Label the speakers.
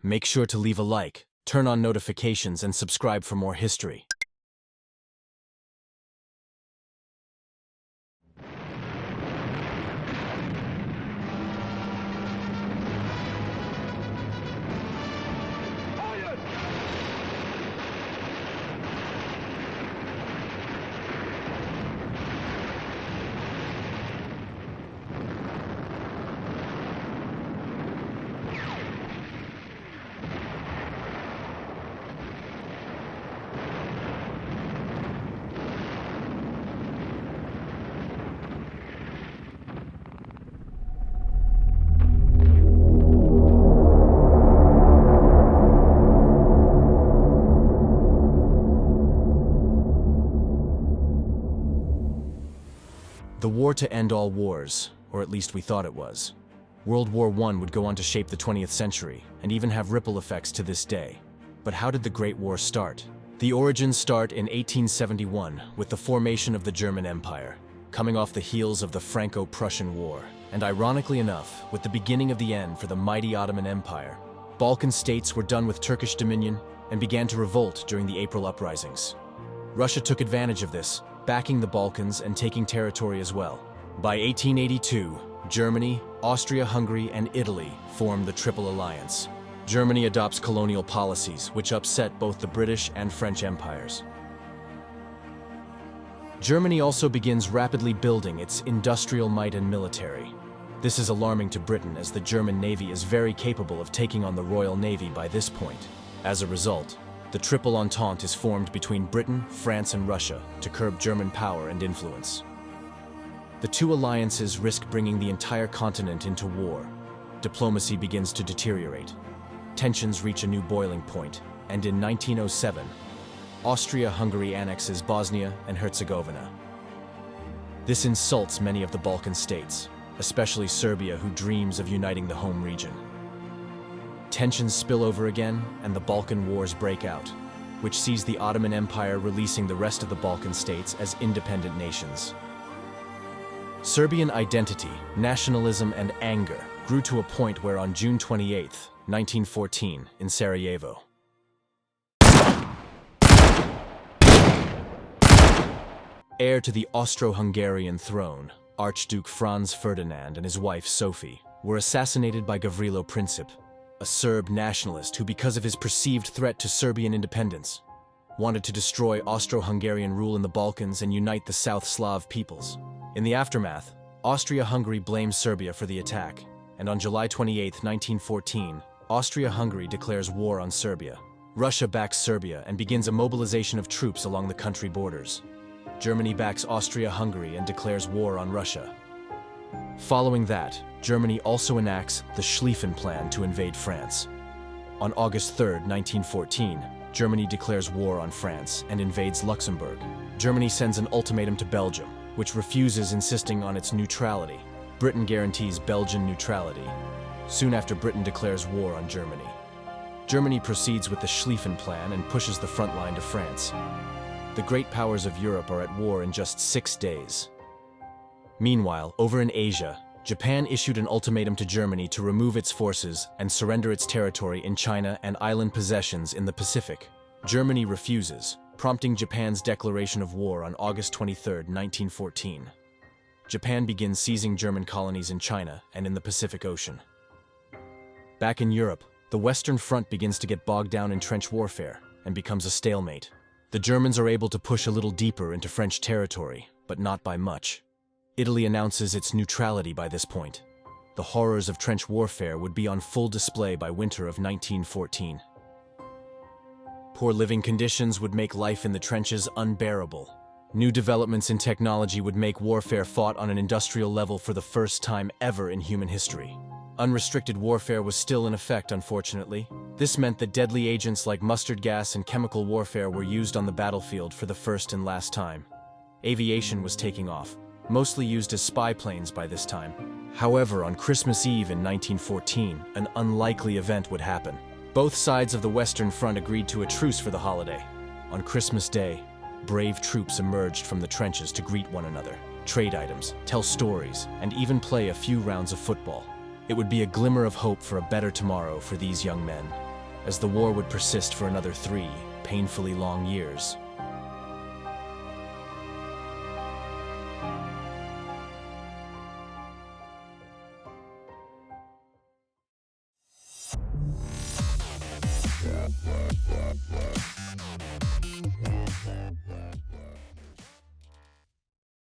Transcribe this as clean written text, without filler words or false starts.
Speaker 1: Make sure to leave a like, turn on notifications, and subscribe for more history. The war to end all wars, or at least we thought it was. World War I would go on to shape the 20th century, and even have ripple effects to this day. But how did the Great War start? The origins start in 1871 with the formation of the German Empire, coming off the heels of the Franco-Prussian War, and ironically enough, with the beginning of the end for the mighty Ottoman Empire. Balkan states were done with Turkish dominion and began to revolt during the April uprisings. Russia took advantage of this, backing the Balkans and taking territory as well. By 1882, Germany, Austria-Hungary, and Italy formed the Triple Alliance. Germany adopts colonial policies, which upset both the British and French empires. Germany also begins rapidly building its industrial might and military. This is alarming to Britain, as the German Navy is very capable of taking on the Royal Navy by this point. As a result, the Triple Entente is formed between Britain, France, and Russia to curb German power and influence. The two alliances risk bringing the entire continent into war. Diplomacy begins to deteriorate. Tensions reach a new boiling point, and in 1907, Austria-Hungary annexes Bosnia and Herzegovina. This insults many of the Balkan states, especially Serbia, who dreams of uniting the home region. Tensions spill over again, and the Balkan Wars break out, which sees the Ottoman Empire releasing the rest of the Balkan states as independent nations. Serbian identity, nationalism, and anger grew to a point where on June 28, 1914, in Sarajevo, heir to the Austro-Hungarian throne, Archduke Franz Ferdinand and his wife Sophie were assassinated by Gavrilo Princip, a Serb nationalist who, because of his perceived threat to Serbian independence, wanted to destroy Austro-Hungarian rule in the Balkans and unite the South Slav peoples. In the aftermath, Austria-Hungary blamed Serbia for the attack, and on July 28, 1914, Austria-Hungary declares war on Serbia. Russia backs Serbia and begins a mobilization of troops along the country borders. Germany backs Austria-Hungary and declares war on Russia. Following that, Germany also enacts the Schlieffen Plan to invade France. On August 3, 1914, Germany declares war on France and invades Luxembourg. Germany sends an ultimatum to Belgium, which refuses, insisting on its neutrality. Britain guarantees Belgian neutrality. Soon after, Britain declares war on Germany. Germany proceeds with the Schlieffen Plan and pushes the front line to France. The great powers of Europe are at war in just 6 days. Meanwhile, over in Asia, Japan issued an ultimatum to Germany to remove its forces and surrender its territory in China and island possessions in the Pacific. Germany refuses, prompting Japan's declaration of war on August 23, 1914. Japan begins seizing German colonies in China and in the Pacific Ocean. Back in Europe, the Western Front begins to get bogged down in trench warfare and becomes a stalemate. The Germans are able to push a little deeper into French territory, but not by much. Italy announces its neutrality by this point. The horrors of trench warfare would be on full display by winter of 1914. Poor living conditions would make life in the trenches unbearable. New developments in technology would make warfare fought on an industrial level for the first time ever in human history. Unrestricted warfare was still in effect, unfortunately. This meant that deadly agents like mustard gas and chemical warfare were used on the battlefield for the first and last time. Aviation was taking off, mostly used as spy planes by this time. However, on Christmas Eve in 1914, an unlikely event would happen. Both sides of the Western Front agreed to a truce for the holiday. On Christmas Day, brave troops emerged from the trenches to greet one another, trade items, tell stories, and even play a few rounds of football. It would be a glimmer of hope for a better tomorrow for these young men. as the war would persist for another 3 painfully long years.